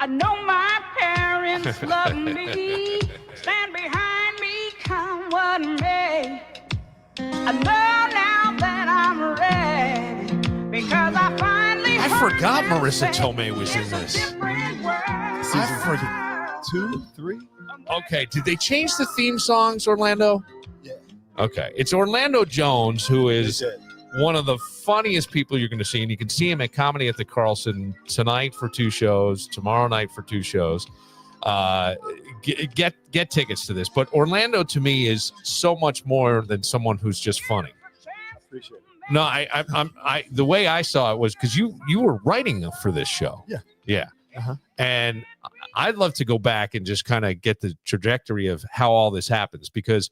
I know my parents love me, stand behind me, come what may. I know now that I'm ready because I finally. I forgot Marissa Tomei was in this. I forgot. 2, 3. Okay, did they change the theme songs, Orlando? Yeah. Okay, it's Orlando Jones, who is They did. one of the funniest people you're going to see, and you can see him at Comedy at the Carlson tonight for 2 shows, tomorrow night for 2 shows. Get tickets to this. But Orlando to me is so much more than someone who's just funny. I appreciate it. No, I the way I saw it was because you were writing for this show. Yeah. Uh-huh. And I'd love to go back and just kind of get the trajectory of how all this happens, because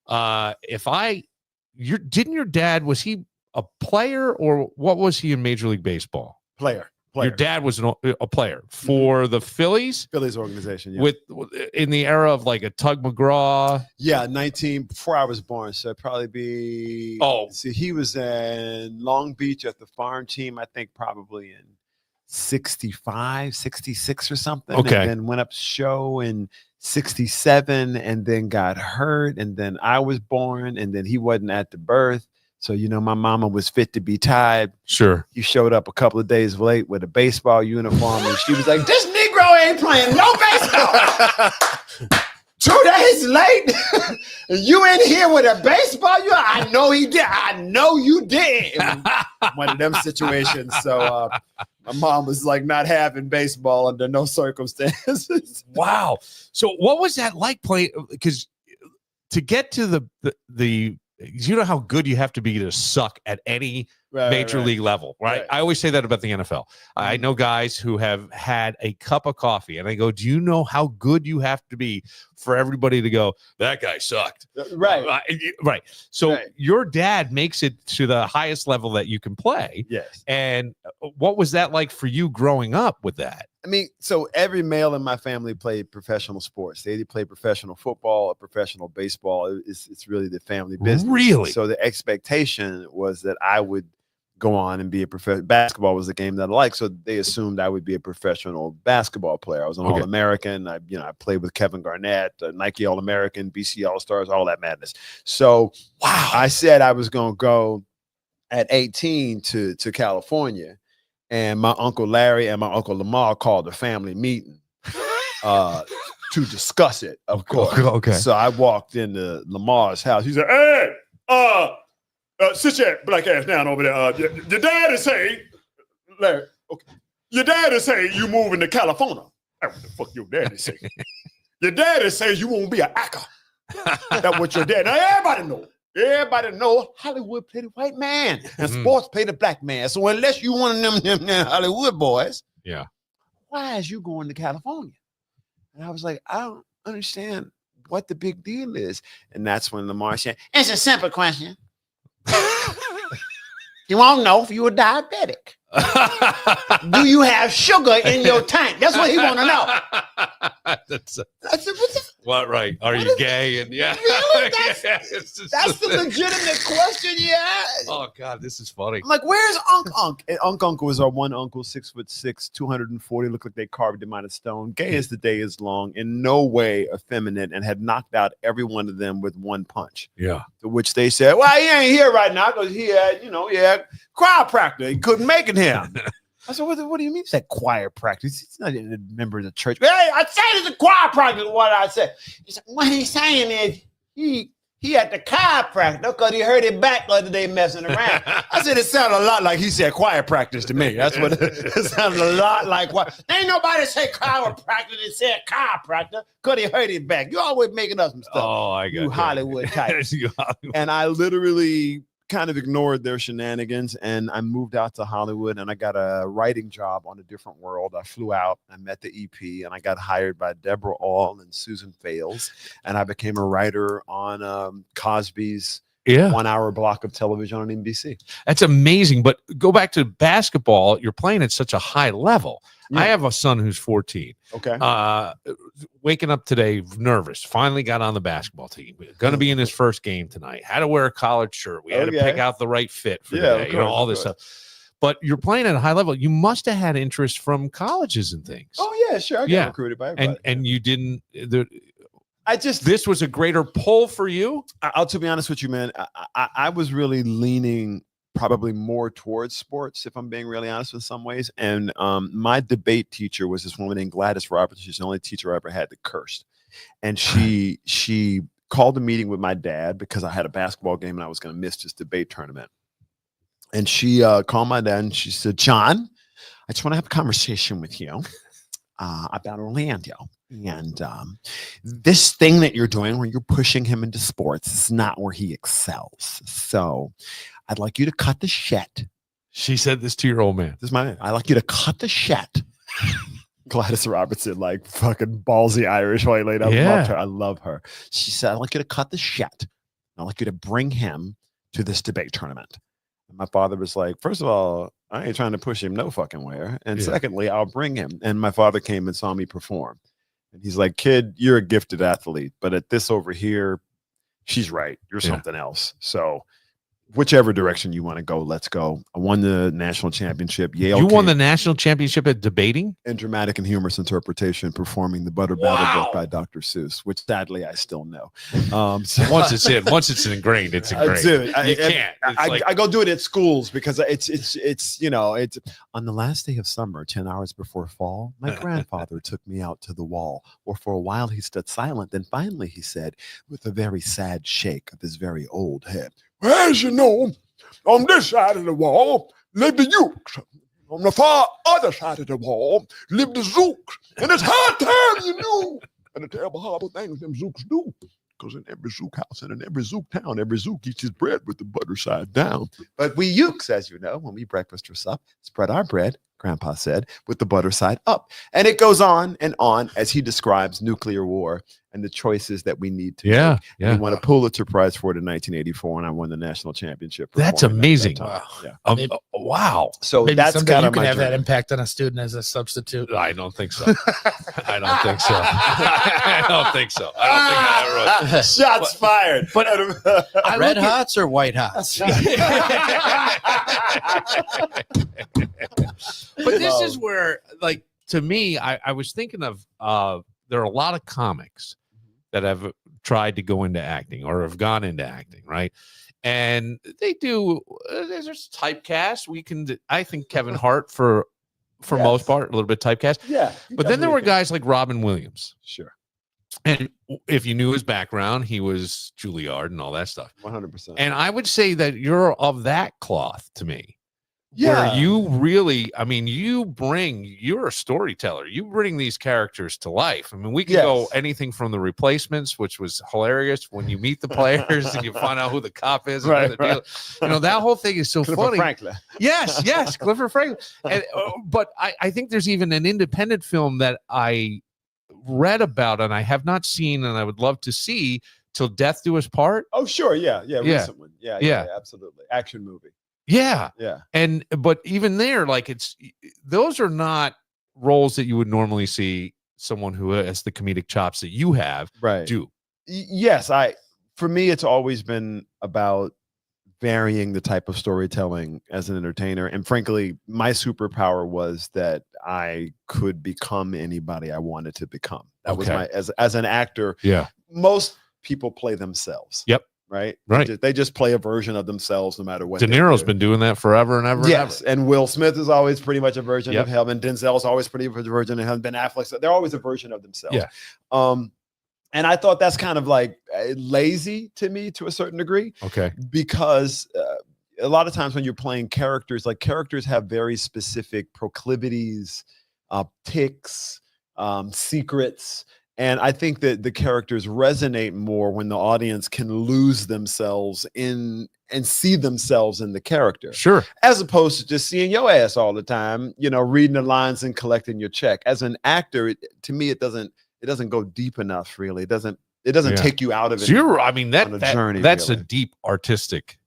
didn't your dad, was he a player or what was he in Major League Baseball? Player. Your dad was a player for the Phillies organization. Yeah. with in the era of like a Tug McGraw. Yeah, 19 before I was born, so it'd probably be. See, he was in Long Beach at the farm team. I think probably in 65, 66 or something. Okay. And then went up to show in 67 and then got hurt. And then I was born and then he wasn't at the birth. So, my mama was fit to be tied. Sure. He showed up a couple of days late with a baseball uniform and she was like, this Negro ain't playing no baseball. 2 days late. You in here with a baseball? I know he did. I know you did. One of them situations. So my mom was like not having baseball under no circumstances. Wow. So what was that like playing? Because to get to the you know how good you have to be to suck at any major league level, right? I always say that about the NFL. I know guys who have had a cup of coffee and I go, do you know how good you have to be for everybody to go, that guy sucked? Right. So your dad makes it to the highest level that you can play. Yes. And what was that like for you growing up with that? I mean, so every male in my family played professional sports. They either played professional football or professional baseball. It's really the family business. Really? So the expectation was that I would go on and be a professional. Basketball was the game that I liked, so they assumed I would be a professional basketball player. I was an All-American. I played with Kevin Garnett, Nike All-American, BC All-Stars, all that madness. So I said I was going to go at 18 to California. And my Uncle Larry and my Uncle Lamar called a family meeting to discuss it, of course. Okay. So I walked into Lamar's house. He said, hey, sit your black ass down over there. Your dad is saying, Larry, okay. Your dad is saying you moving to California. Hey, what the fuck your dad is saying? Your dad is saying you won't be an actor. That's what your dad. Now everybody know Hollywood play the white man and sports play the black man. So unless you one of them Hollywood boys, why is you going to California? And I was like, I don't understand what the big deal is. And that's when Lamar said, it's a simple question. You won't know if you're diabetic. Do you have sugar in your tank? That's what he want to know. What, right? Are you gay? And really? That's the legitimate question you ask. Oh God, this is funny. I'm like, where's Unc? And Unc was our one uncle, 6'6", 240, looked like they carved him out of stone. Gay as the day is long, in no way effeminate, and had knocked out every one of them with one punch. Yeah. To which they said, well, he ain't here right now because he had, he had chiropractor. He couldn't make it here. I said, what do you mean? He said choir practice. He's not a member of the church. Hey, I said it's a choir practice, what I said. He said, what he's saying is he had the chiropractor because he hurt his back the other day messing around. I said, it sounded a lot like he said choir practice to me. That's what it sounded a lot like. Ain't nobody say chiropractor. They said chiropractor because he hurt his back. You always making up some stuff. Oh, I got you Hollywood type. And I literally kind of ignored their shenanigans, and I moved out to Hollywood, and I got a writing job on A Different World. I flew out, I met the EP, and I got hired by Deborah All and Susan Fales, and I became a writer on Cosby's 1 hour block of television on NBC. That's amazing. But go back to basketball. You're playing at such a high level. Yeah. I have a son who's 14. Okay. Waking up today nervous. Finally got on the basketball team. Going to be in his first game tonight. Had to wear a collared shirt. We had to pick out the right fit for the day. All this stuff. but you're playing at a high level. You must have had interest from colleges and things. Oh yeah, sure. I got recruited by everybody. And you didn't. This was a greater pull for you. I'll to be honest with you, man. I was really leaning probably more towards sports, if I'm being really honest in some ways. And my debate teacher was this woman named Gladys Roberts. She's the only teacher I ever had that cursed. And she called a meeting with my dad because I had a basketball game and I was going to miss this debate tournament. And she called my dad and she said, John, I just want to have a conversation with you about Orlando. And this thing that you're doing where you're pushing him into sports is not where he excels. So I'd like you to cut the shit. She said this to your old man. I'd like you to cut the shit. Gladys Robertson, like fucking ballsy Irish white lady. I loved her. I love her. She said, I'd like you to cut the shit. I'd like you to bring him to this debate tournament. And my father was like, first of all, I ain't trying to push him no fucking where. And secondly, I'll bring him. And my father came and saw me perform. And he's like, kid, you're a gifted athlete. But at this over here, she's right. You're something else. So whichever direction you want to go, let's go. I won the national championship. Yale. You won the national championship at debating? In dramatic and humorous interpretation, performing the Butter Battle book by Dr. Seuss, which sadly I still know. So once it's ingrained, it's ingrained. Dude, you can't. I go do it at schools because it's you know, it's on the last day of summer, 10 hours before fall, my grandfather took me out to the wall, where for a while he stood silent. Then finally he said, with a very sad shake of his very old head, as you know, on this side of the wall live the Ukes. On the far other side of the wall live the Zooks. And it's high time you knew. And the terrible, horrible things them Zooks do. Because in every Zook house and in every Zook town, every Zook eats his bread with the butter side down. But we Ukes, as you know, when we breakfast or sup, spread our bread, Grandpa said, with the butter side up. And it goes on as he describes nuclear war and the choices that we need to make. Yeah. He won a Pulitzer Prize for it in 1984, and I won the national championship. That's amazing. Wow. Yeah. Wow. So maybe that's someday kind you of can my have journey. that impact on a student as a substitute. I don't think so. I don't think so. I don't think so. I don't think I ever. Shots fired. But Red Hots or White Hots? But this is where, like, to me, I was thinking of there are a lot of comics that have tried to go into acting or have gone into acting, right? And they do. There's typecast. I think Kevin Hart for most part, a little bit typecast. Yeah. But then there were guys like Robin Williams. Sure. And if you knew his background, he was Juilliard and all that stuff. 100%. And I would say that you're of that cloth to me. Yeah. Where you really, I mean, you're a storyteller. You bring these characters to life. I mean, we can go anything from The Replacements, which was hilarious when you meet the players and you find out who the cop is. And deal. You know, that whole thing is so funny. Franklin. Yes, Clifford Franklin. And, but I think there's even an independent film that I read about and I have not seen and I would love to see, Till Death Do Us Part. Oh, sure. Yeah. Recent one. Yeah, absolutely. Action movie. Yeah. Yeah. But even there, like those are not roles that you would normally see someone who has the comedic chops that you have do. Yes. For me, it's always been about varying the type of storytelling as an entertainer. And frankly, my superpower was that I could become anybody I wanted to become. That was as an actor. Yeah. Most people play themselves. Yep. Right. They just play a version of themselves no matter what. De Niro's been doing that forever and ever. Yes. And ever. And Will Smith is always pretty much a version of him. And Denzel's always pretty much a version of him. Ben Affleck. They're always a version of themselves. Yeah. And I thought that's kind of like lazy to me to a certain degree. Okay. Because a lot of times when you're playing characters, like characters have very specific proclivities, tics, secrets. And I think that the characters resonate more when the audience can lose themselves in and see themselves in the character. Sure. As opposed to just seeing your ass all the time, you know, reading the lines and collecting your check. As an actor, to me, it doesn't go deep enough, really. It doesn't take you out of it. So that's a deep artistic.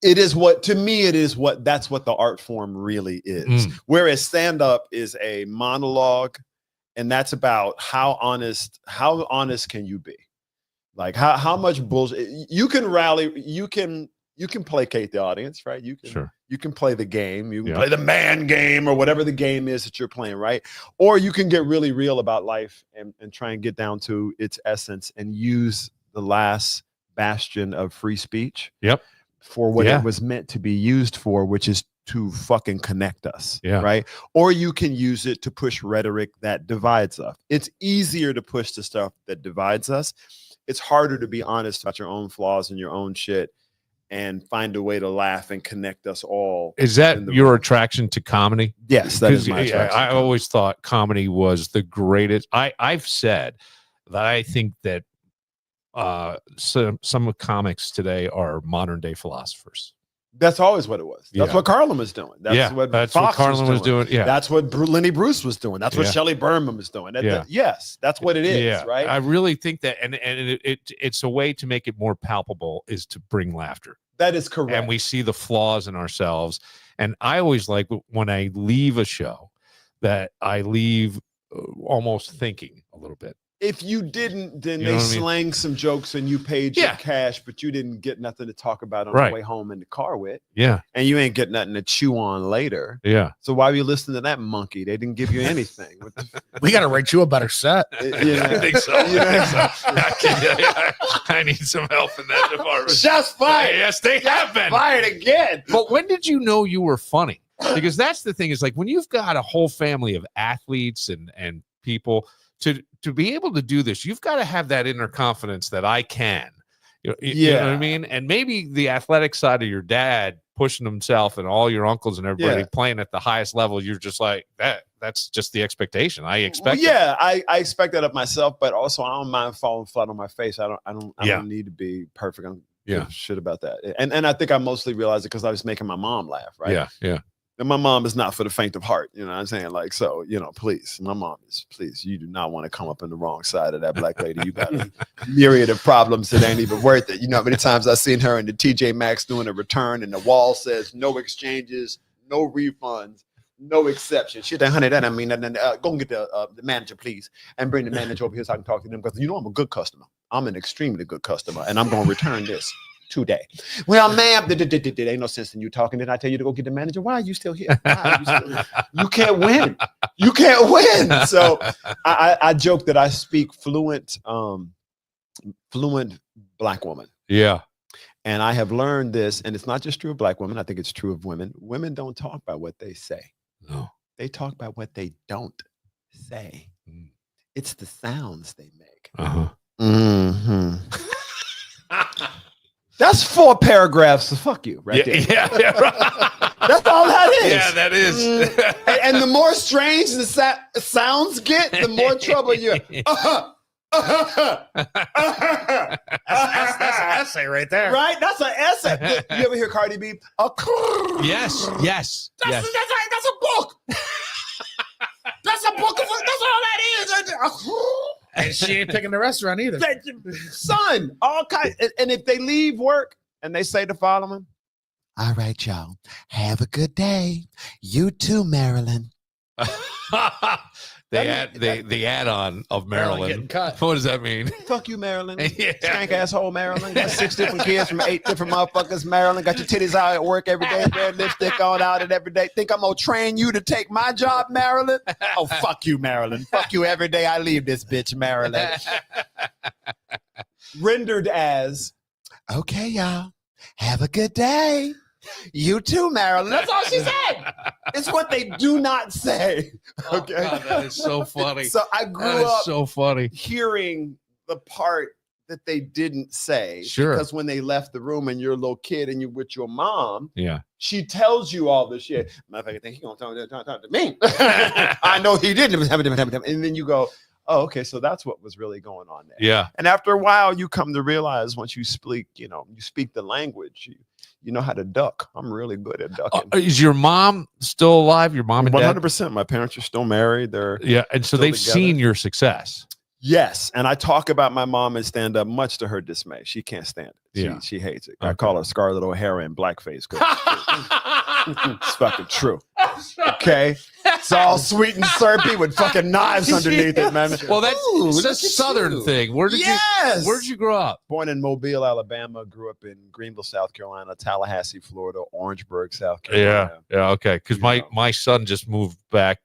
It is that's what the art form really is. Whereas stand-up is a monologue. And that's about how honest can you be? Like how much bullshit you can rally, you can placate the audience, right? You You can play the game. You can Yeah. play the man game or whatever the game is that you're playing, right? Or you can get really real about life and try and get down to its essence and use the last bastion of free speech Yep. for what Yeah. it was meant to be used for, which is to fucking connect us, Yeah. right? Or you can use it to push rhetoric that divides us. It's easier to push the stuff that divides us. It's harder to be honest about your own flaws and your own shit and find a way to laugh and connect us all. Is that in the your room. attraction to comedy? Yes, that is 'Cause, my yeah, attraction. I always thought comedy was the greatest. I've said that I think that some of comics today are modern day philosophers. That's always what it was. That's Yeah. what Carlson was doing. That's what Fox Carlson was doing. Yeah. That's what Lenny Bruce was doing. That's what Yeah. Shelley Berman was doing. Yeah. Yes, that's what it is, Yeah. right? I really think that, and it's a way to make it more palpable is to bring laughter. That is correct. And we see the flaws in ourselves. And I always like when I leave a show that I leave almost thinking a little bit. If you didn't, then You they know what I mean? slang some jokes and you paid your Yeah. cash, but you didn't get nothing to talk about on Right. the way home in the car with, Yeah. and you ain't get nothing to chew on later. Yeah. So why were you listening to that monkey? They didn't give you anything. What the, We got to write you a better set. you know? I think so. You know? I need some help in that department. Shots fired. Yes, they have been. Fired again. But when did you know you were funny? Because that's the thing is like when you've got a whole family of athletes and people to be able to do this, you've got to have that inner confidence that I can. You know what I mean? And maybe the athletic side of your dad pushing himself and all your uncles and everybody Yeah. playing at the highest level, you're just like that's just the expectation. I Well, expect. yeah, I expect that of myself, but also I don't mind falling flat on my face. I don't need to be perfect. I'm Yeah. shit about that. And I think I mostly realized it because I was making my mom laugh, right? Yeah. Yeah. And my mom is not for the faint of heart. You know what I'm saying? Like, so, please, my mom is, please, you do not want to come up on the wrong side of that black lady. You got a myriad of problems that ain't even worth it. You know how many times I've seen her in the TJ Maxx doing a return and the wall says no exchanges, no refunds, no exceptions. She said, honey, that I mean, go and get the manager, please, and bring the manager over here so I can talk to them because I'm a good customer. I'm an extremely good customer, and I'm going to return this today. Well, ma'am, there ain't no sense in you talking. Did I tell you to go get the manager? Why are you still here? Why are you still here? You can't win. You can't win. So I joke that I speak fluent black woman. Yeah. And I have learned this, and it's not just true of black women. I think it's true of women. Women don't talk about what they say. No. They talk about what they don't say. Mm. It's the sounds they make. Uh-huh. Mm-hmm. That's 4 paragraphs. So fuck you, right there. Yeah. Right. That's all that is. Yeah, that is. And the more strange the sounds get, the more trouble you're. That's an essay right there. Right? That's an essay. You ever hear Cardi B? Yes. Yes. That's a book. That's a book. That's all that is. And she ain't picking the restaurant either. Son, all kinds. And if they leave work and they say the following, all right, y'all, have a good day. You too, Marilyn. the add-on of Maryland Maryland. getting cut. What does that mean? Fuck you, Maryland. Yeah. Skank asshole, Maryland. Got 6 different kids from 8 different motherfuckers, Maryland. Got your titties out at work every day, red lipstick on out and every day. Think I'm gonna train you to take my job, Maryland? Oh, fuck you, Maryland. Fuck you every day I leave this bitch, Maryland. Rendered as, okay, y'all, have a good day. You too, Maryland. That's all she said. It's what they do not say. Okay. Oh, God, that is so funny. So I grew That is up so funny. hearing the part that they didn't say. Sure. Because when they left the room and you're a little kid and you're with your mom, Yeah. she tells you all this shit. Motherfucker think he gonna talk to me. I know he didn't. And then you go, oh, okay, so that's what was really going on there. Yeah. And after a while, you come to realize once you speak, you speak the language, you know how to duck. I'm really good at ducking. Is your mom still alive? Your mom and dad? 100%. My parents are still married. They're Yeah. And so still they've together. seen your success. Yes, and I talk about my mom in stand up, much to her dismay. She can't stand it. Yeah. She hates it. I Okay. call her Scarlett O'Hara in blackface. 'Cause it's fucking true. Okay, it's all sweet and syrupy with fucking knives underneath it, man. Well, that's Ooh, it's a look at southern you. thing. Where'd you grow up? Born in Mobile, Alabama. Grew up in Greenville, South Carolina. Tallahassee, Florida. Orangeburg, South Carolina. Yeah, okay. Because Yeah. my son just moved back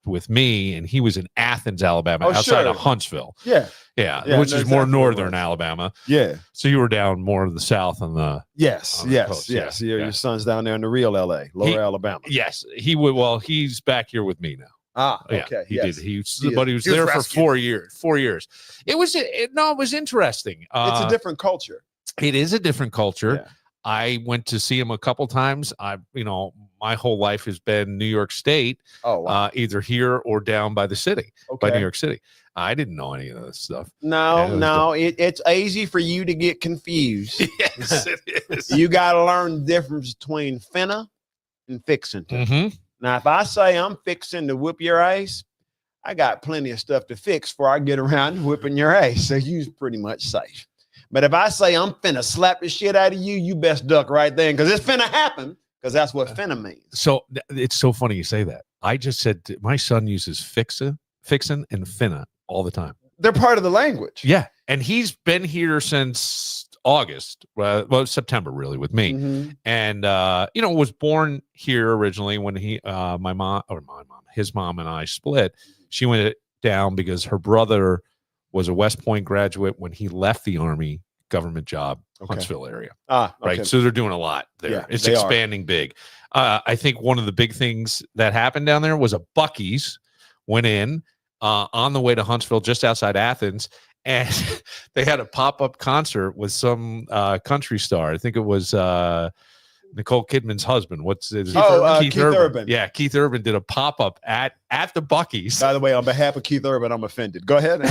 with me, and he was in Athens, Alabama, Oh, outside sure. of Huntsville. Yeah. Yeah, which no, is more exactly northern what it Alabama. Yeah. So you were down more of the south on the. Yes. On the Yes. coast, Yes. yeah, Your son's down there in the real LA, Lower Alabama. Yes, he would. Well, he's back here with me now. Ah. Yeah, Okay. he yes. did. He was was there for rescued. 4 years. 4 years. It was interesting. It's a different culture. It is a different culture. Yeah. I went to see him a couple times. My whole life has been New York State, Oh, wow. either here or down by the city, by Okay. New York City. I didn't know any of this stuff. No, it's easy for you to get confused. Yes, it is. You got to learn the difference between finna and fixing to. Mm-hmm. Now, if I say I'm fixing to whip your ass, I got plenty of stuff to fix before I get around to whipping your ass. So you's pretty much safe. But if I say I'm finna slap the shit out of you, you best duck right then because it's finna happen because that's what finna means. So it's so funny you say that. I just said my son uses fixin' and finna all the time. They're part of the language. Yeah, and he's been here since August, well, September really with me, Mhm. and was born here originally when his mom and I split. She went down because her brother was a West Point graduate when he left the Army, government job, Okay. Huntsville area. Ah, okay. Right, so they're doing a lot there. Yeah, It's they are. expanding big. I think one of the big things that happened down there was a Buc-ee's went in on the way to Huntsville, just outside Athens, and they had a pop-up concert with some country star. I think it was Nicole Kidman's husband. What's his Keith Urban. Yeah, Keith Urban did a pop-up at the Buc-ee's. By the way, on behalf of Keith Urban, I'm offended. Go ahead.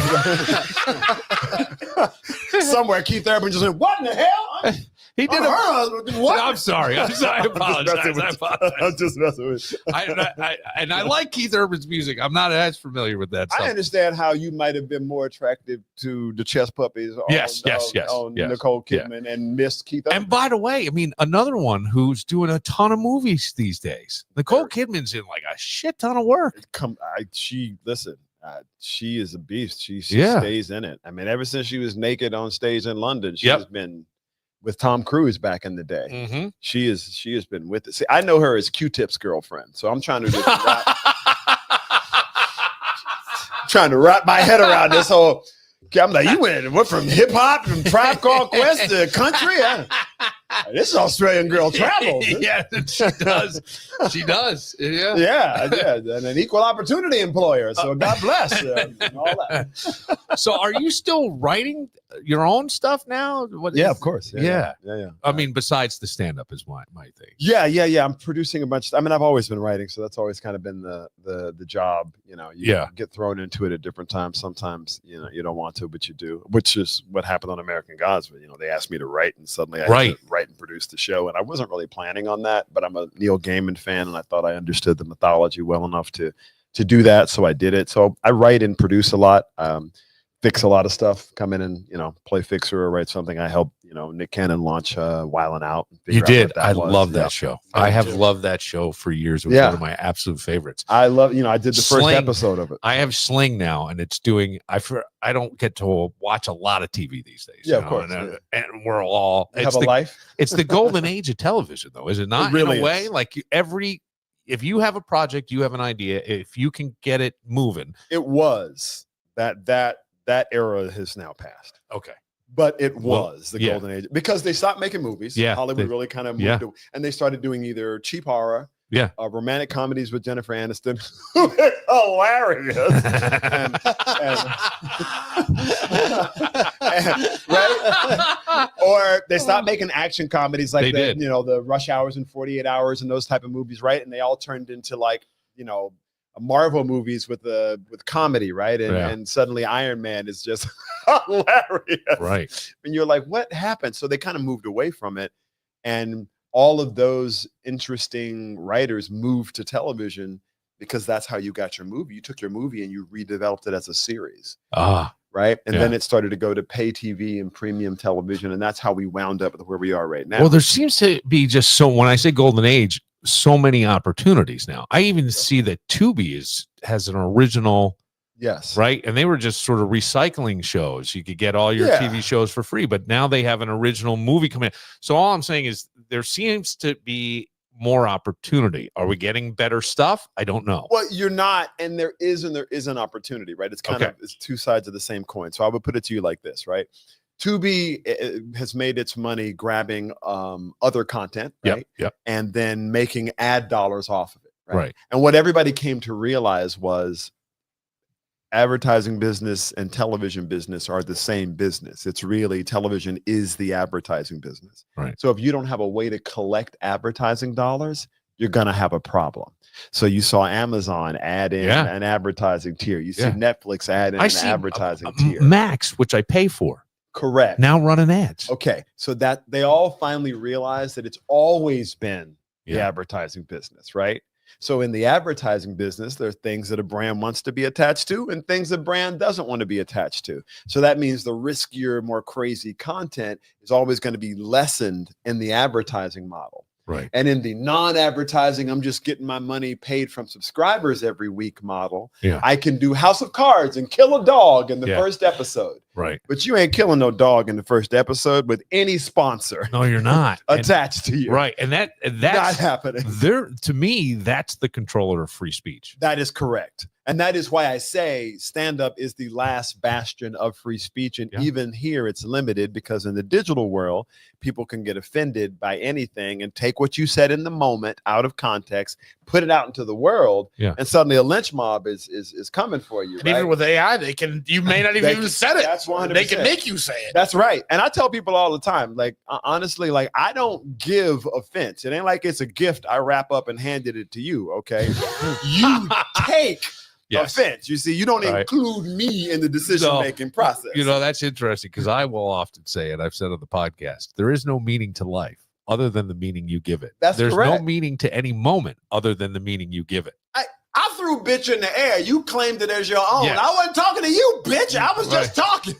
Somewhere Keith Urban just went, what in the hell? He did What? I'm sorry. I apologize. I'm just messing with you. I like Keith Urban's music. I'm not as familiar with that I stuff. understand how you might have been more attractive to the Chess Puppies on, Yes. on Nicole Kidman and missed Keith Urban. And by the way, I mean, another one who's doing a ton of movies these days. Nicole Kidman's in like a shit ton of work. She is a beast. She Yeah. stays in it. I mean, ever since she was naked on stage in London, she Yep. has been with Tom Cruise back in the day. Mm-hmm. She has been with it. See, I know her as Q-Tip's girlfriend, so I'm trying to wrap my head around this whole. I'm like, you went from hip hop and Tribe Called Quest to country. This Australian girl travels. Yeah, she does. She does. Yeah. Yeah, and an equal opportunity employer. So God bless and all that. So, are you still writing your own stuff now? Yeah, of course. Yeah. Yeah. I mean, besides the stand-up is my thing. Yeah. I'm producing a bunch. I mean, I've always been writing, so that's always kind of been the job. You get thrown into it at different times. Sometimes you don't want to, but you do. Which is what happened on American Gods. Where, they asked me to write, and suddenly I had to write and produce the show. And I wasn't really planning on that, but I'm a Neil Gaiman fan, and I thought I understood the mythology well enough to do that, so I did it. So I write and produce a lot. Fix a lot of stuff, come in and play fixer or write something. I helped Nick Cannon launch Wildin' Out. You did. I love that show. I have loved that show for years. It was one of my absolute favorives. I love I did the first episode of it. I have Sling now, and it's doing. I don't get to watch a lot of TV these days. Yeah, of course. And we're all have a life. It's the golden age of television, though, is it not? It really in a way, is. like if you have a project, you have an idea. If you can get it moving, it was that era has now passed. Okay. But it was the golden age because they stopped making movies. Yeah. Hollywood really kind of moved away, and they started doing either cheap horror, romantic comedies with Jennifer Aniston. Hilarious. Right? Or they stopped making action comedies like the Rush Hours and 48 Hours and those type of movies, right? And they all turned into like, Marvel movies with comedy, right? And suddenly Iron Man is just hilarious, right? And you're like, what happened? So they kind of moved away from it, and all of those interesting writers moved to television because that's how you got your movie. You took your movie and you redeveloped it as a series, right? And then it started to go to pay TV and premium television, and that's how we wound up with where we are right now. Well, there seems to be just so. When I say golden age, so many opportunities now. I even see that Tubi has an original, Yes. right? And they were just sort of recycling shows. You could get all your TV shows for free, but now they have an original movie coming in. So all I'm saying is there seems to be more opportunity. Are we getting better stuff? I don't know. Well, you're not, and there is an opportunity, right? It's kind of it's two sides of the same coin. So I would put it to you like this, right? Tubi has made its money grabbing other content, right? Yep. And then making ad dollars off of it, Right. And what everybody came to realize was advertising business and television business are the same business. It's really television is the advertising business. Right. So if you don't have a way to collect advertising dollars, you're going to have a problem. So you saw Amazon add in an advertising tier. You see Netflix add in an advertising tier. Max, which I pay for. Correct. Now running ads. Okay. So that they all finally realized that it's always been the advertising business, right? So in the advertising business, there are things that a brand wants to be attached to and things a brand doesn't want to be attached to. So that means the riskier, more crazy content is always going to be lessened in the advertising model. Right. And in the non-advertising, I'm just getting my money paid from subscribers every week model. I can do House of Cards and kill a dog in the first episode. Right. But you ain't killing no dog in the first episode with any sponsor. No, you're not. attached to you. Right. And that's not happening. To me, that's the controller of free speech. That is correct. And that is why I say stand-up is the last bastion of free speech. And even here, it's limited because in the digital world, people can get offended by anything and take what you said in the moment out of context, put it out into the world, and suddenly a lynch mob is coming for you. And even with AI, you may not even said it. That's 100%. They can make you say it. That's right. And I tell people all the time, like, honestly, like, I don't give offense. It ain't like it's a gift I wrap up and handed it to you, okay? You take offense. You see, you don't include me in the decision-making process. You know, that's interesting because I will often say, and I've said on the podcast, there is no meaning to life other than the meaning you give it. There's no meaning to any moment other than the meaning you give it. I threw bitch in the air. You claimed it as your own. Yes. I wasn't talking to you, bitch. I was just talking.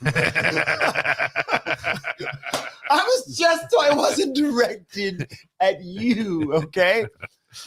It wasn't directed at you, okay?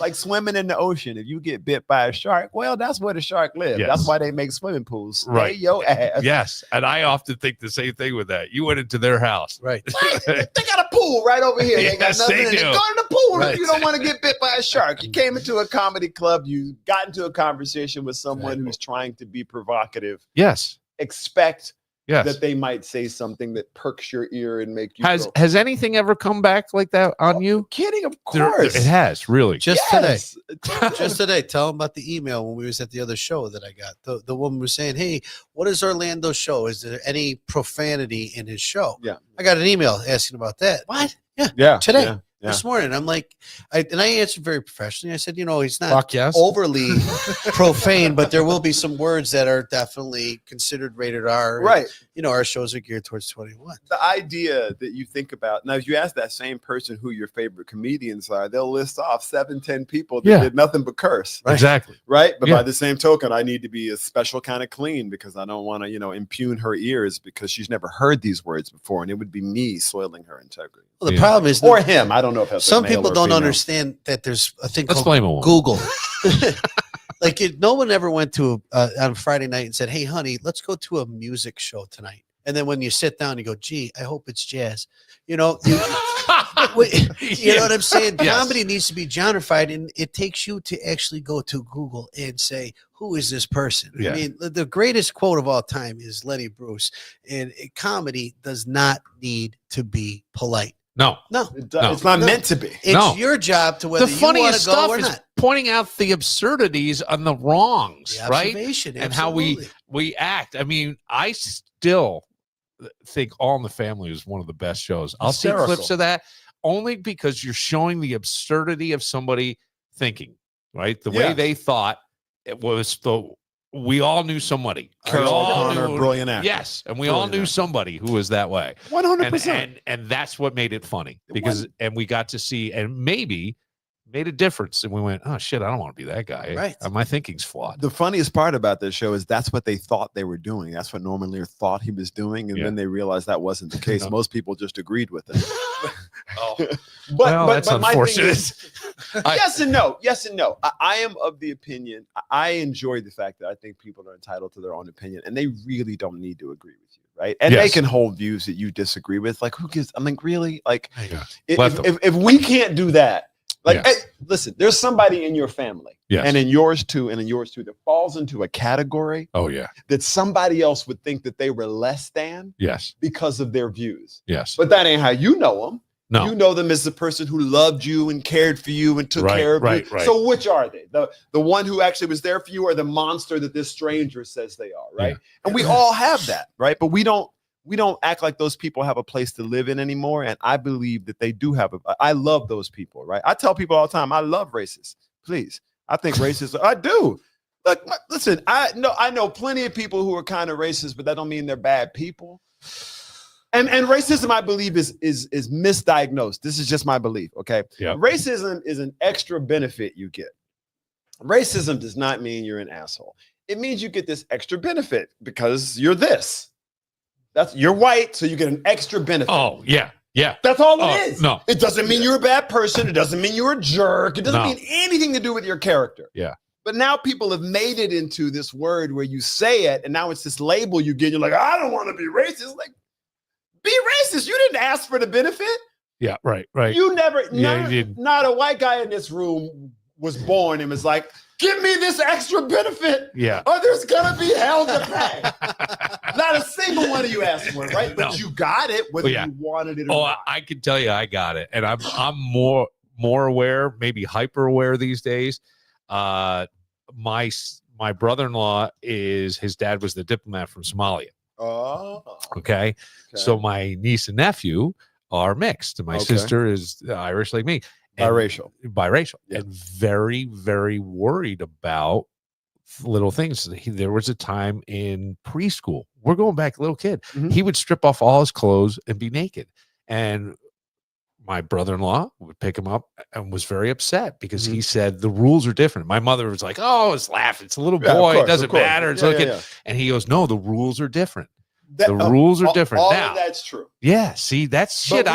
Like swimming in the ocean. If you get bit by a shark, well, that's where the shark lives. Yes. That's why they make swimming pools. Right. Stay your ass. Yes. And I often think the same thing with that. You went into their house. Right. They got a pool right over here. They got Yes, nothing they in it. do. Go to the pool if you don't want to get bit by a shark. You came into a comedy club. You got into a conversation with someone who's trying to be provocative. Yes. Expect Yes. that they might say something that perks your ear and make you Has anything ever come back like that on you? Kidding, of course. It has, really. Just today. Just today. Tell them about the email when we was at the other show that I got. The woman was saying, hey, what is Orlando's show? Is there any profanity in his show? Yeah. I got an email asking about that. What? Yeah. Today. Yeah. This morning, I'm like, I answered very professionally. I said, he's not Fuck yes. overly profane, but there will be some words that are definitely considered rated R. Right. And, our shows are geared towards 21. The idea that you think about now, if you ask that same person who your favorite comedians are, they'll list off 7-10 people that did nothing but curse. Right. Exactly. Right. But by the same token, I need to be a special kind of clean because I don't want to, impugn her ears because she's never heard these words before. And it would be me soiling her integrity. Well, the problem is, or him. I don't know if that's some people don't understand that there's a thing called Google. Like no one ever went to on Friday night and said, "Hey, honey, let's go to a music show tonight." And then when you sit down, you go, "Gee, I hope it's jazz." You know what I'm saying? Yes. Comedy needs to be genrefied, and it takes you to actually go to Google and say, "Who is this person?" Yeah. I mean, the greatest quote of all time is Lenny Bruce, and comedy does not need to be polite. No. It's not meant to be. It's your job to whether the you funniest want to go stuff or is not. pointing out the absurdities and the wrongs, The right? observation, And how absolutely. we act. I mean, I still think All in the Family is one of the best shows. I'll see clips of that only because you're showing the absurdity of somebody thinking, right? The way they thought it was we all knew somebody. Carol O'Connor, brilliant actor. Yes, and we all knew somebody who was that way. 100%. And that's what made it funny because and we got to see, and maybe made a difference. And we went, oh shit, I don't want to be that guy. Right. My thinking's flawed. The funniest part about this show is that's what they thought they were doing. That's what Norman Lear thought he was doing. And then they realized that wasn't the case. Most people just agreed with it. But that's unfortunate. Yes and no. Yes and no. I am of the opinion. I enjoy the fact that I think people are entitled to their own opinion, and they really don't need to agree with you, right? And they can hold views that you disagree with. Like, who gives? I mean, really? Like, if we can't do that, like, hey, listen, there's somebody in your family, and in yours too, that falls into a category. Oh yeah, that somebody else would think that they were less than. Yes, because of their views. Yes, but that ain't how you know them. No. You know them as the person who loved you and cared for you and took care of you. Right. So which are they? The one who actually was there for you, or the monster that this stranger says they are, right? Yeah. And we all have that, right? But we don't act like those people have a place to live in anymore. And I believe that they do have I love those people, right? I tell people all the time, I love racists. Please. I think racists, I do. Look, listen, I know plenty of people who are kind of racist, but that don't mean they're bad people. And racism, I believe, is misdiagnosed. This is just my belief. Okay. Yep. Racism is an extra benefit you get. Racism does not mean you're an asshole. It means you get this extra benefit because you're this. You're white, so you get an extra benefit. Oh, yeah. Yeah. That's all it is. No. It doesn't mean you're a bad person. It doesn't mean you're a jerk. It doesn't mean anything to do with your character. Yeah. But now people have made it into this word where you say it, and now it's this label you get. You're like, I don't want to be racist. Like, be racist. You didn't ask for the benefit. Yeah, right. You never, not a white guy in this room was born and was like, give me this extra benefit. Yeah. Or there's going to be hell to pay. Not a single one of you asked for it, right? But you got it whether you wanted it or not. I can tell you I got it. And I'm more aware, maybe hyper aware these days. My brother-in-law his dad was the diplomat from Somalia. Oh, okay. So my niece and nephew are mixed. My sister is Irish like me. Biracial. And very, very worried about little things. There was a time in preschool. We're going back, little kid. Mm-hmm. He would strip off all his clothes and be naked. And my brother-in-law would pick him up and was very upset because he said the rules are different. My mother was like, oh, it's laughing. It's a little boy. It doesn't matter. It's okay. And he goes, no, the rules are different. The rules are different. All now, of that's true. Yeah. See, that's shit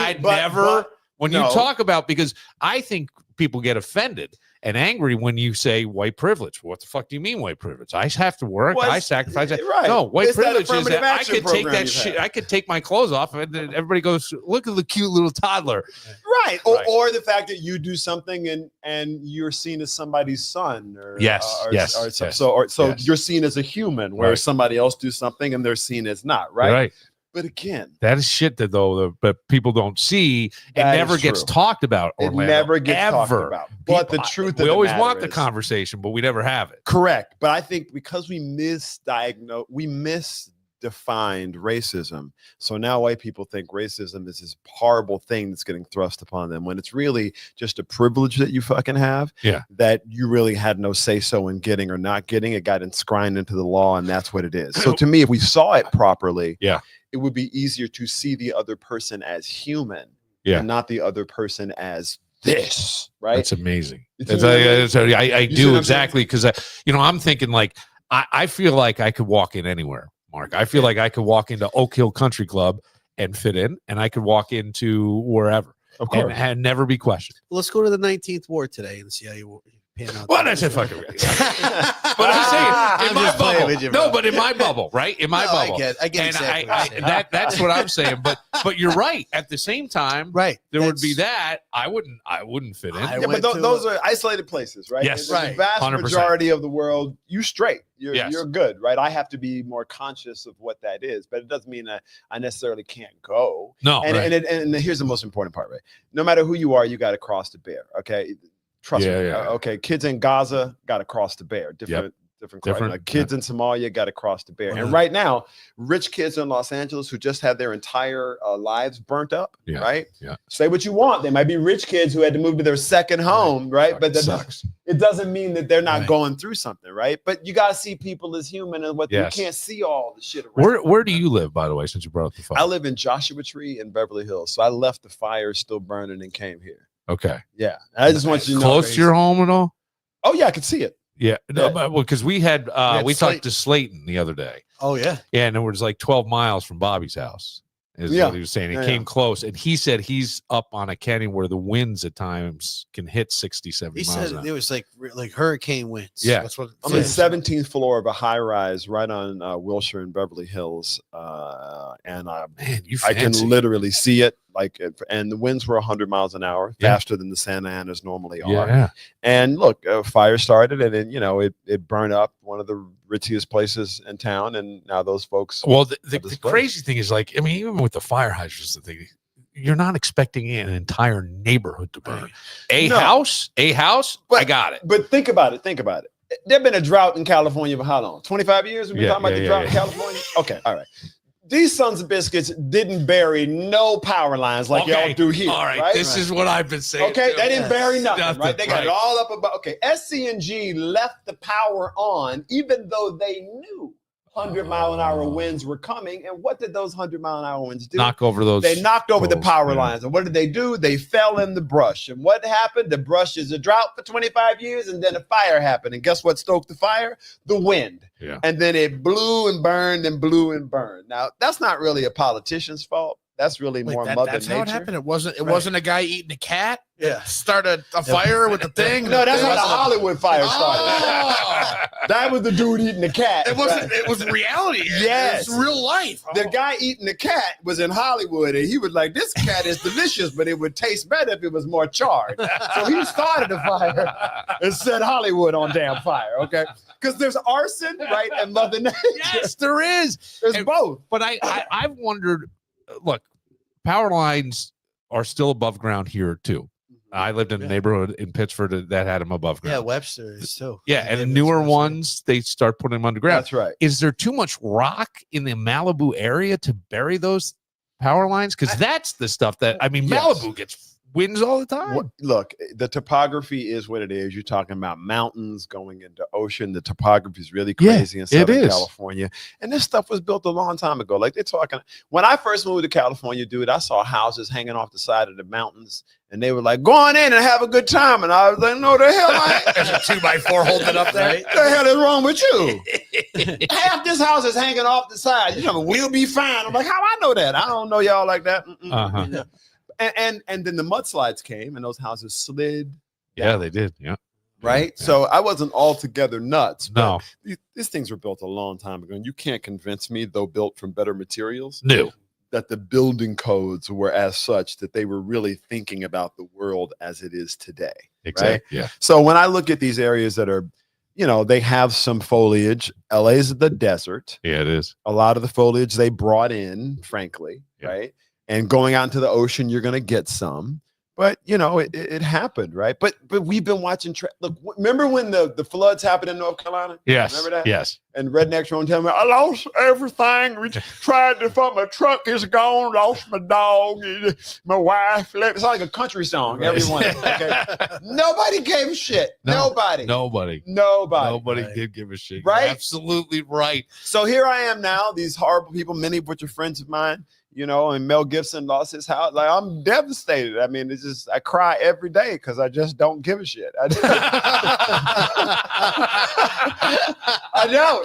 when you talk about, because I think people get offended and angry when you say white privilege. What the fuck do you mean white privilege? I have to work. I sacrifice. Right. No, white privilege is that I could take that shit. I could take my clothes off and then everybody goes, look at the cute little toddler. Right. Or the fact that you do something and you're seen as somebody's son. Or, So you're seen as a human, whereas somebody else do something and they're seen as not. Right. But again, that is shit but people don't see. It never gets talked about. Orlando, it never gets talked about. But the truth, we always want the conversation, but we never have it. Correct. But I think because we misdefined racism, so now white people think racism is this horrible thing that's getting thrust upon them when it's really just a privilege that you fucking have. Yeah. That you really had no say-so in getting or not getting. It got enshrined into the law, and that's what it is. So to me, if we saw it properly, it would be easier to see the other person as human and not the other person as this, right? That's amazing. I do exactly, because I'm thinking like I feel like I could walk in anywhere, Mark. I feel like I could walk into Oak Hill Country Club and fit in, and I could walk into wherever, of course, and never be questioned. Let's go to the 19th ward today and see how you pan out. Well, that's it, fucking. But I'm saying in my bubble. No, but in my bubble, right? In my bubble. I get and that's what I'm saying. But you're right. At the same time, there would be that I wouldn't fit in. But those are isolated places, right? Yes, the vast 100%. Majority of the world, you straight. You're good, right? I have to be more conscious of what that is, but it doesn't mean that I necessarily can't go. No, and here's the most important part, right? No matter who you are, you got to cross the bear. Okay. Trust me. Okay. Kids in Gaza got to cross the bear. Different. Like kids in Somalia got to cross the bear. And right now, rich kids in Los Angeles who just had their entire lives burnt up, right? Yeah. Say what you want. They might be rich kids who had to move to their second home, right? But that sucks. It doesn't mean that they're not going through something, right? But you got to see people as human, and you can't see all the shit around. Where do you live, by the way, since you brought up the fire? I live in Joshua Tree in Beverly Hills. So I left the fire still burning and came here. Okay. Yeah. I just want you to know. Close to your home and all? Oh, yeah, I could see it. Yeah. No, well, because we talked to Slayton the other day. Oh, yeah. Yeah, and it was like 12 miles from Bobby's house. Is what he was saying. He came close, and he said he's up on a canyon where the winds at times can hit 60, 70 He miles said an hour. it was like hurricane winds. Yeah. That's what I'm on the 17th floor of a high rise right on Wilshire and Beverly Hills, and I can literally see it. And the winds were 100 miles an hour, faster than the Santa Anas normally are. Yeah. And look, a fire started, and then it burned up one of the ritziest places in town, and now those folks. Well, the crazy thing is, like, I mean, even with the fire hydrants, the thing, you're not expecting an entire neighborhood to burn. A house, I got it. But think about it. There's been a drought in California for how long? 25 years? We've been talking about the drought in California? Okay, all right. These sons of biscuits didn't bury no power lines like y'all do here. All right, this is what I've been saying. Okay, they didn't bury nothing, right? They got it all up above. Okay, SC&G left the power on, even though they knew 100-mile-an-hour winds were coming. And what did those 100-mile-an-hour winds do? Knock over those. They knocked over the power lines. And what did they do? They fell in the brush. And what happened? The brush is a drought for 25 years, and then a fire happened. And guess what stoked the fire? The wind. Yeah. And then it blew and burned and blew and burned. Now, that's not really a politician's fault. That's really more Mother Nature. That's how it happened. It wasn't a guy eating a cat. Yeah. Started a fire with the thing. No, that's how the Hollywood fire started. Oh. That was the dude eating the cat. It wasn't. It was reality. Yes. It was real life. The guy eating the cat was in Hollywood, and he was like, "This cat is delicious, but it would taste better if it was more charred." So he started the fire and set Hollywood on damn fire. Okay, because there's arson, right, and Mother Nature. Yes, there is. There's both. But I've wondered. Look, power lines are still above ground here too. I lived in a neighborhood in Pittsford that had them above ground. Yeah, Webster is too. Yeah, and the newer ones, they start putting them underground. That's right. Is there too much rock in the Malibu area to bury those power lines? Because that's the stuff that, I mean, Malibu gets winds all the time. Look, the topography is what it is. You're talking about mountains going into ocean. The topography is really crazy in Southern California. And this stuff was built a long time ago. Like they're talking, when I first moved to California, dude, I saw houses hanging off the side of the mountains. And they were like, go on in and have a good time. And I was like, no, the hell I ain't. There's a 2x4 holding up there. What the hell is wrong with you? Half this house is hanging off the side. You know, we'll be fine. I'm like, how I know that? I don't know y'all like that. Uh-huh. And then the mudslides came and those houses slid. Yeah, they did. Yeah. Right. Yeah. So I wasn't altogether nuts. No. These things were built a long time ago. And you can't convince me, though built from better materials. No. That the building codes were as such that they were really thinking about the world as it is today. Exactly. Right? Yeah. So when I look at these areas that are, you know, they have some foliage. LA's the desert. Yeah, it is. A lot of the foliage they brought in, frankly, right? And going out into the ocean, you're going to get some. But, you know, it happened, right? But we've been watching. Look, remember when the floods happened in North Carolina? Yes. Remember that? Yes. And rednecks were telling me, I lost everything. We tried to find my truck is gone. Lost my dog. My wife. It's like a country song. Everyone. Okay. Nobody gave a shit. No, Nobody did give a shit. Right? You're absolutely right. So here I am now. These horrible people, many of which are friends of mine. You know, and Mel Gibson lost his house. Like, I'm devastated. I mean, it's just, I cry every day because I just don't give a shit. I know.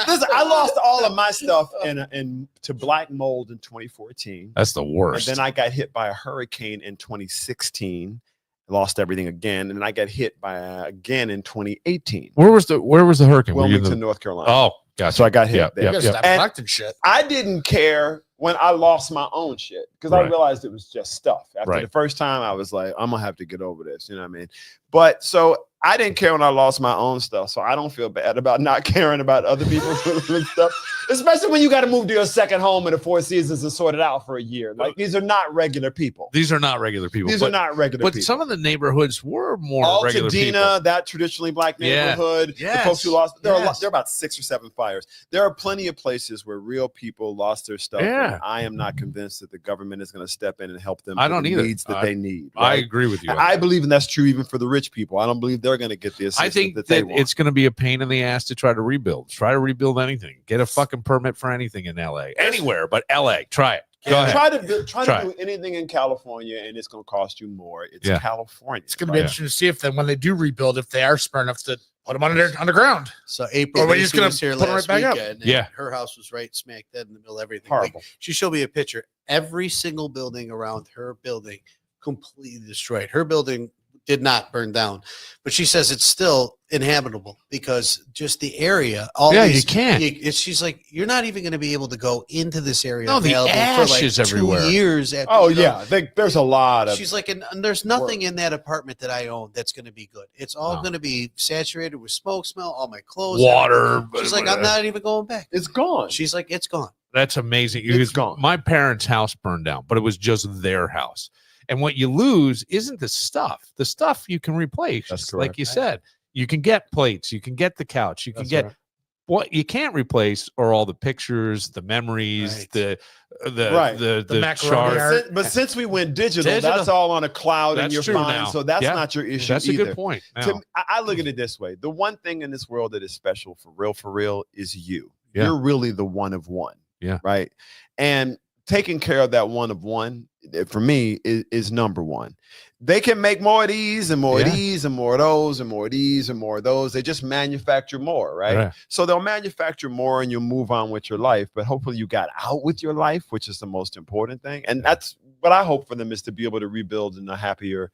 Listen, I lost all of my stuff to black mold in 2014. That's the worst. And then I got hit by a hurricane in 2016. Lost everything again, and I got hit by again in 2018. Where was the hurricane? Wilmington, North Carolina. Oh, gotcha. So I got hit there. You gotta stop collecting shit. I didn't care when I lost my own shit because I realized it was just stuff. After the first time, I was like, I'm gonna have to get over this. You know what I mean? But so I didn't care when I lost my own stuff, so I don't feel bad about not caring about other people's stuff, especially when you got to move to your second home in the Four Seasons and sort it out for a year. Like, these are not regular people. These are not regular people. These are not regular people. But some of the neighborhoods were more regular people. Altadena, that traditionally black neighborhood, the folks who lost, there are about 6 or 7 fires. There are plenty of places where real people lost their stuff. Yeah. And I am not convinced that the government is going to step in and help them. I don't either. Needs that they need. Right? I agree with you. And I believe, and that's true even for the rich people. I don't believe they're going to get the assistance. I think that they want. It's going to be a pain in the ass to try to rebuild. Try to rebuild anything. Get a fucking permit for anything in LA. Anywhere but LA. Try it. Go ahead. Try to do anything in California, and it's going to cost you more. It's California. It's going to be interesting to see if then when they do rebuild, if they are smart enough to put them underground. So April Or just was here put 'em last right back up. weekend. Yeah. Her house was right smack dead in the middle of everything. Horrible. She showed me a picture. Every single building around her building completely destroyed. Her building did not burn down, but she says it's still inhabitable because just the area. You can't. She's like, you're not even going to be able to go into this area. No, the ash is everywhere. 2 years. After, Oh yeah, there's a lot of. She's like, and there's nothing in that apartment that I own that's going to be good. It's all No. going to be saturated with smoke smell. All my clothes, Water. everything. She's like, I'm not even going back. It's gone. She's like, it's gone. That's amazing. It's gone. My parents' house burned down, but it was just their house. And what you lose isn't the stuff. The stuff you can replace. That's Like correct. you said, you can get plates, you can get the couch, you can That's get right. what you can't replace are all the pictures, the memories, Right. the macaroni chart. art. But since we went digital, Digital. that's all on a cloud, and That's you're true fine. now. So that's Yeah. not your issue That's a either. good point. To now. me, I look at it this way: the one thing in this world that is special for real, is you. Yeah. You're really the one of one. Yeah. Right. And taking care of that one of one, for me, is number one. They can make more of these and more of Yeah. these and more of those and more of these and more of those. They just manufacture more, right? Right. So they'll manufacture more and you'll move on with your life. But hopefully you got out with your life, which is the most important thing. And that's what I hope for them, is to be able to rebuild in a happier,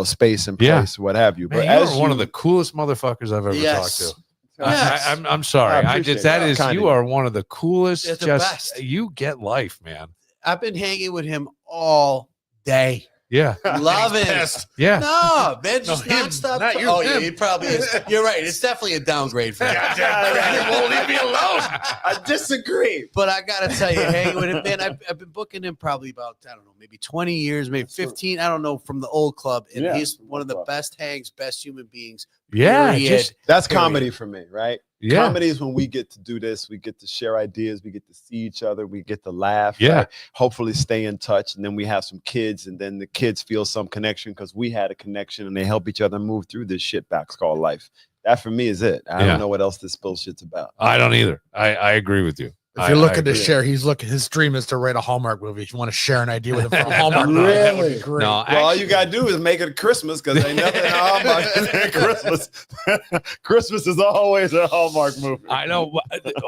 space and Yeah. place, what have you. Man, But you as are one of the coolest motherfuckers I've ever Yes. talked to. Yes. I'm sorry. I I appreciate just that that. is Kind of you you. are one of the coolest. You're the Just best. you get life, man. I've been hanging with him all day. Yeah, Love He's it. pissed. yeah. No, man, just No, him, nonstop. not you, Oh, yeah, him. it probably is. You're right. It's definitely a downgrade for him. Goddamn, won't leave me alone. I disagree. But I gotta tell you, hanging with him, man, I've been booking him probably about, I don't know, maybe 20 years, maybe 15. I don't know, from the old club, and Yeah, he's from one of the the club. best hangs, best human beings. Yeah, Period. just That's Period. comedy for me, right? yeah. Comedy is when we get to do this, we get to share ideas, we get to see each other, we get to laugh, Yeah. right? Hopefully stay in touch, and then we have some kids, and then the kids feel some connection because we had a connection, and they help each other move through this shit box called life. That for me is it. I Yeah. don't know what else this bullshit's about. I don't either. I agree with you. If you're looking to agree. share, his dream is to write a Hallmark movie. If you want to share an idea with him for a Hallmark movie, that would be Really? great. No, Well, all you gotta do is make it Christmas, because ain't nothing Hallmark than Christmas. Christmas is always a Hallmark movie. I know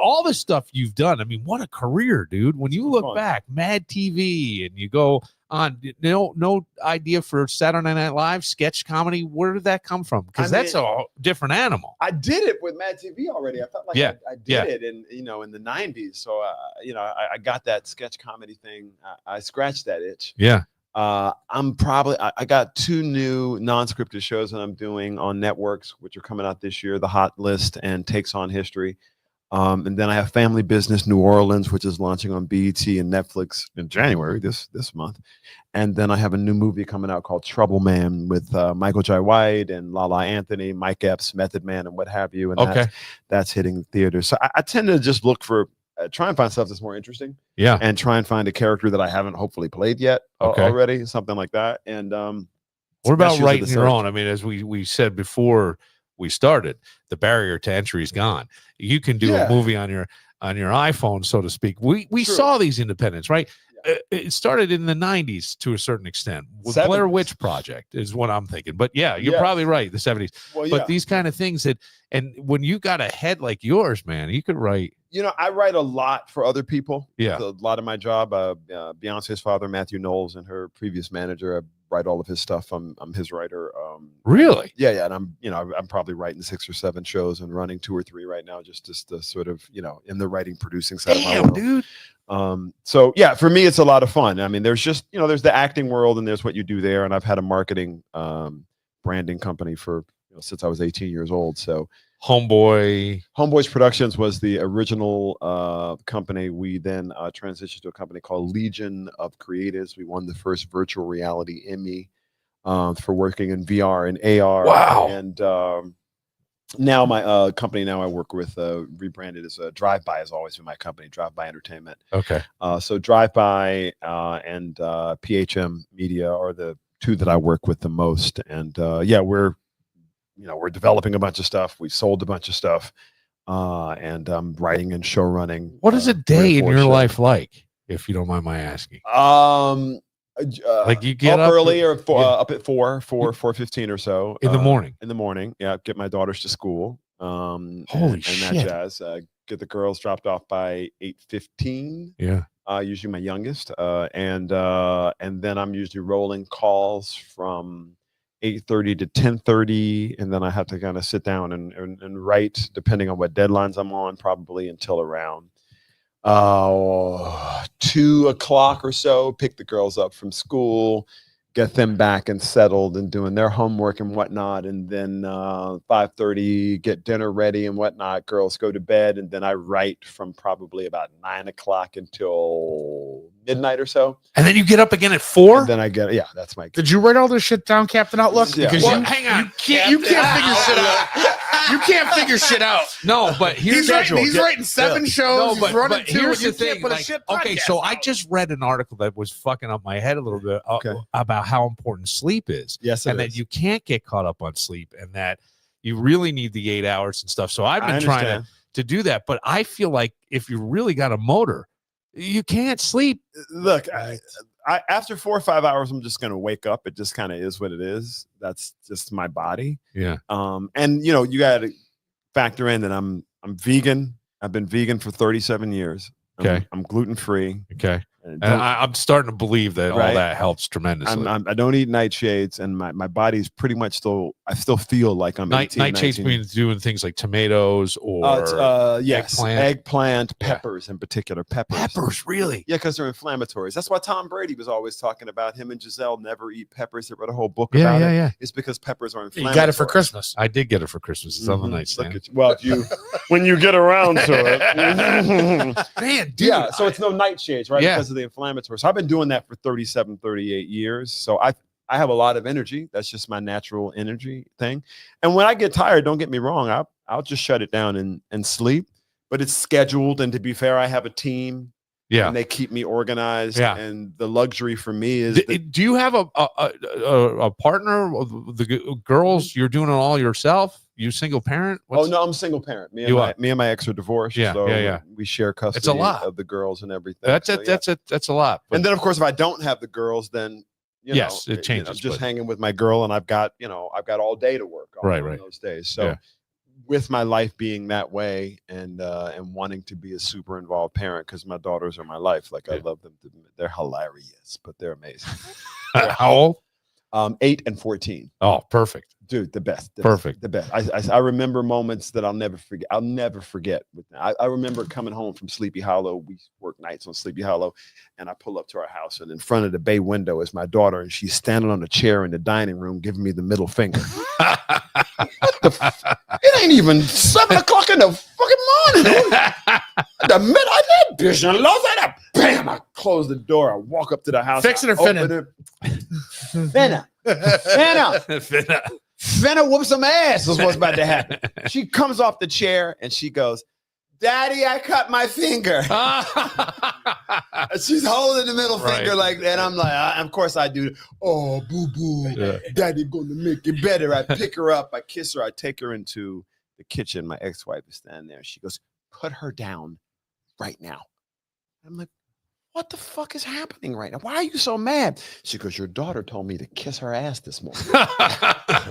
all the stuff you've done. I mean, what a career, dude. When you look Fun. back, Mad TV, and you go on, no idea for Saturday Night Live sketch comedy. Where did that come from? Because I that's a different animal. I did it with Mad TV already. I felt like Yeah, I did yeah. it in the 90s. So I got that sketch comedy thing. I scratched that itch. Yeah. I'm probably I got 2 new non-scripted shows that I'm doing on networks, which are coming out this year: The Hot List and Takes on History. And then I have Family Business New Orleans, which is launching on BET and Netflix in January this month. And then I have a new movie coming out called Trouble Man with Michael Jai White and Lala Anthony, Mike Epps, Method Man, and what have you. And Okay. that's hitting theaters. So I tend to just look for try and find stuff that's more interesting, Yeah. and try and find a character that I haven't hopefully played yet Okay. already, something like that. And What about issues of writing the your search. own? I mean, as we said before we started, the barrier to entry is gone. You can do Yeah. a movie on your iPhone, so to speak. We True. saw these independents, right? It started in the 90s to a certain extent. With 70s. Blair Witch Project is what I'm thinking. But yeah, you're Yes. probably right. The 70s. well, But these kind of things and when you got a head like yours, man, you could write. I write a lot for other people. Yeah. It's a lot of my job. Beyonce's father, Matthew Knowles, and her previous manager, I write all of his stuff. I'm his writer. Really? Yeah, and I'm probably writing 6 or 7 shows and running 2 or 3 right now, just to sort of in the writing producing side of my Damn, world. dude. So yeah, for me, it's a lot of fun. I mean, there's just there's the acting world, and there's what you do there. And I've had a marketing branding company for since I was 18 years old. So Homeboys Productions was the original company. We then transitioned to a company called Legion of Creatives. We won the first virtual reality Emmy for working in VR and AR. Wow. And now my company I work with rebranded as Drive By has always been my company, Drive By Entertainment. Okay. So Drive By and PHM Media are the 2 that I work with the most. And we're developing a bunch of stuff. We've sold a bunch of stuff, and I'm writing and show running. What is a 3 or day in 4 your shows. life like? if you don't mind my asking? Like you get up early or up at 4:15 or so in the morning. In the morning, yeah. Get my daughters to school. Holy and shit! that jazz. Get the girls dropped off by 8:15. Yeah. Usually my youngest, and then I'm usually rolling calls from 8:30 to 10:30, and then I have to kind of sit down and write, depending on what deadlines I'm on, probably until around 2:00 or so. Pick the girls up from school, get them back and settled and doing their homework and whatnot, and then 5:30 get dinner ready and whatnot. Girls go to bed, and then I write from probably about 9:00 until midnight or so. And then you get up again at 4. And then I get that's my. Did you write all this shit down, Captain Outlook? Yeah. Because Well, hang on. you can't figure shit out. You can't figure shit out. No, but here's He's writing 7 shows. No, he's running but 2. here's You the can't thing. put a Like, shit okay, podcast so I out. just read an article that was fucking up my head a little bit Okay. about how important sleep is. Yes, and that you can't get caught up on sleep, and that you really need the 8 hours and stuff. So I've been trying to do that, but I feel like if you really got a motor, you can't sleep. Look, I after 4 or 5 hours, I'm just gonna wake up. It just kind of is what it is. That's just my body. Yeah. And you got to factor in that I'm vegan. I've been vegan for 37 years. Okay. I'm gluten free. Okay. And I'm starting to believe that all that helps tremendously. I don't eat nightshades, and my body's pretty much still. I still feel like I'm 18, nightshades 19. means doing things like tomatoes or yes, eggplant, peppers in particular. Peppers, really? Yeah, because they're inflammatories. That's why Tom Brady was always talking about him and Giselle never eat peppers. They wrote a whole book about it. Yeah. It's because peppers are inflammatory. You got it for Christmas. I did get it for Christmas. It's on the nightstand. Well, when you get around to it, man, dude. Yeah, so it's no nightshades, right? Yeah. Because of the inflammatory. So I've been doing that for 37, 38 years. So I have a lot of energy. That's just my natural energy thing. And when I get tired, don't get me wrong, I'll just shut it down and sleep. But it's scheduled. And to be fair, I have a team. Yeah. And they keep me organized. Yeah. And the luxury for me is do you have a partner? The girls, you're doing it all yourself? You single parent? No, I'm single parent. Me and my ex are divorced. Yeah, so we share custody it's a lot. of the girls and everything. That's a lot. And then of course, if I don't have the girls, then it changes. I'm just hanging with my girl, and I've got all day to work on those days. So with my life being that way, and wanting to be a super involved parent, because my daughters are my life. Like I love them. They're hilarious, but they're amazing. How old? 8 and 14. Oh, perfect. Dude, the best. Perfect. The best. I remember moments that I'll never forget. I remember coming home from Sleepy Hollow. We work nights on Sleepy Hollow, and I pull up to our house, and in front of the bay window is my daughter, and she's standing on a chair in the dining room giving me the middle finger. It ain't even 7 o'clock in the fucking morning. The minute I did bitch and lost that, bam! I close the door. I walk up to the house. Fix it or finna? Finna whoop some ass is what's about to happen. She comes off the chair and she goes, "Daddy, I cut my finger." She's holding the middle finger like that. And I'm like, of course I do. Oh, boo boo. Yeah. Daddy gonna make it better. I pick her up, I kiss her, I take her into the kitchen. My ex-wife is standing there. She goes, "Put her down right now." I'm like, what the fuck is happening right now? Why are you so mad? She goes, "Your daughter told me to kiss her ass this morning."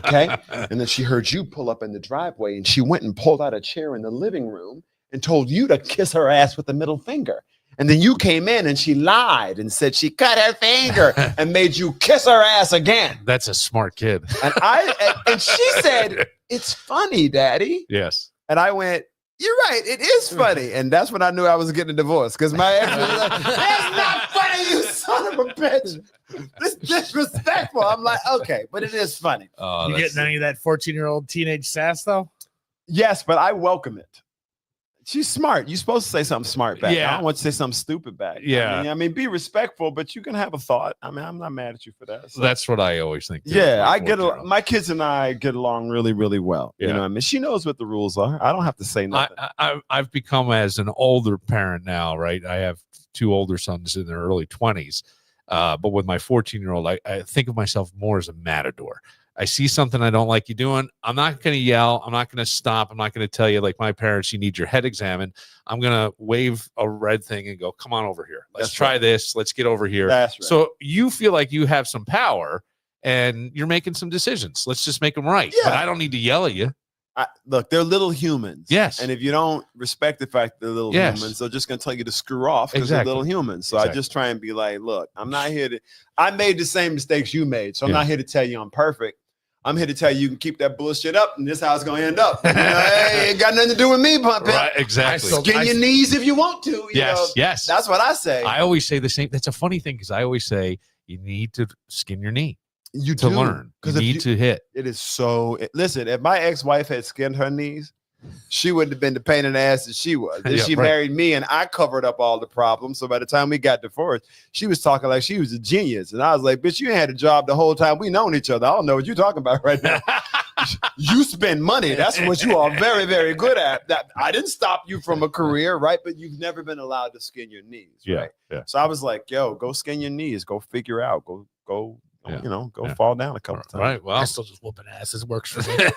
Okay. And then she heard you pull up in the driveway, and she went and pulled out a chair in the living room and told you to kiss her ass with the middle finger. And then you came in and she lied and said she cut her finger and made you kiss her ass again. That's a smart kid. And she said, "It's funny, Daddy." Yes. And I went, "You're right. It is funny." And that's when I knew I was getting a divorce, because my ex was like, "That's not funny, you son of a bitch. This disrespectful." I'm like, okay, but it is funny. You getting any of that 14-year-old teenage sass though? Yes, but I welcome it. She's smart. You're supposed to say something smart back. Yeah. I don't want you to say something stupid back. Yeah. I mean, be respectful, but you can have a thought. I mean, I'm not mad at you for that. So. That's what I always think. Yeah, my kids and I get along really, really well. Yeah. You know what I mean? She knows what the rules are. I don't have to say nothing. I've become, as an older parent now, right? I have 2 older sons in their early 20s. But with my 14-year-old, I think of myself more as a matador. I see something I don't like you doing. I'm not going to yell. I'm not going to stop. I'm not going to tell you like my parents, you need your head examined. I'm going to wave a red thing and go, come on over here. Let's try this. Let's get over here. That's right. So you feel like you have some power and you're making some decisions. Let's just make them right. Yeah. But I don't need to yell at you. Look, they're little humans. Yes. And if you don't respect the fact that they're little humans, they're just going to tell you to screw off because they're little humans. So I just try and be like, look, I'm not here to, I made the same mistakes you made. So I'm not here to tell you I'm perfect. I'm here to tell you can keep that bullshit up and this is how it's going to end up. Hey, ain't got nothing to do with me, pump it. Right, exactly. Skin your knees if you want to. You know? Yes. That's what I say. I always say the same. That's a funny thing because I always say you need to skin your knee. You to learn. You need to hit. It is so. Listen, if my ex-wife had skinned her knees, she wouldn't have been the pain in the ass that she was. Then she married me, and I covered up all the problems. So by the time we got divorced, she was talking like she was a genius, and I was like, "Bitch, you ain't had a job the whole time we known each other. I don't know what you're talking about right now. You spend money. That's what you are very, very good at. That I didn't stop you from a career, right? But you've never been allowed to skin your knees, right? Yeah. So I was like, "Yo, go skin your knees. Go figure out. Go." Go fall down a couple times. Right. Well, I still just whooping asses. Works for me.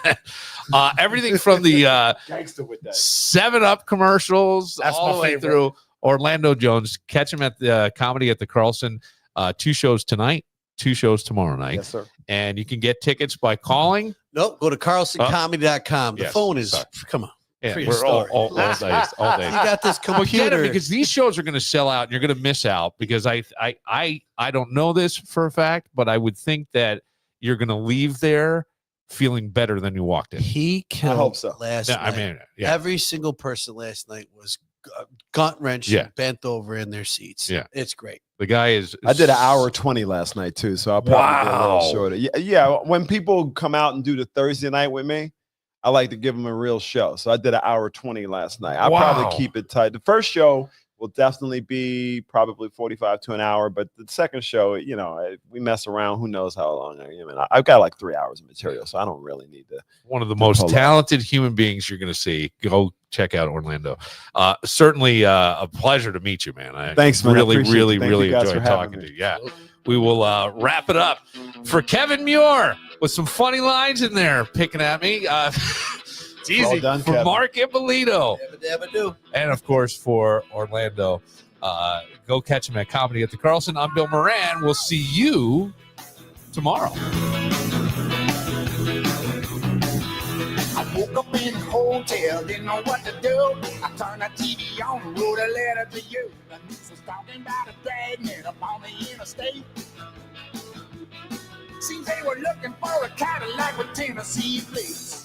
Everything from the Gangster with that. 7-Up commercials That's all my the way favorite. through Orlando Jones. Catch him at the comedy at the Carlson. 2 shows tonight, 2 shows tomorrow night. Yes, sir. And you can get tickets by calling. Nope. Go to carlsoncomedy.com. The phone is, come on. Yeah, Free we're all story. days. All days. You got this Well, get it computer. because these shows are going to sell out and you're going to miss out because I don't know this for a fact, but I would think that you're going to leave there feeling better than you walked in. He killed hope so. last Yeah, night. I mean, yeah. Every single person last night was gut wrenched, bent over in their seats. Yeah. It's great. The guy is. I did an hour 20 last night too, so I'll probably be a little shorter. Yeah. When people come out and do the Thursday night with me, I like to give them a real show. So I did an hour 20 last night. I'll probably keep it tight. The first show will definitely be probably 45 to an hour, but the second show, we mess around. Who knows how long? I've got like 3 hours of material, so I don't really need to. One of the most talented human beings you're going to see. Go check out Orlando. Certainly a pleasure to meet you, man. Thanks, man. Really Thank enjoyed you guys for talking to you. Yeah. We will wrap it up for Kevin Muir with some funny lines in there picking at me. It's easy. Well done, for Kevin. Mark Ippolito. Do. And, of course, for Orlando. Go catch him at Comedy at the Carlson. I'm Bill Moran. We'll see you tomorrow. I woke up in a hotel, didn't know what to do. I turned the TV on, wrote a letter to you. The news was talking about a dragnet up on the interstate. Seems they were looking for a Cadillac with Tennessee plates.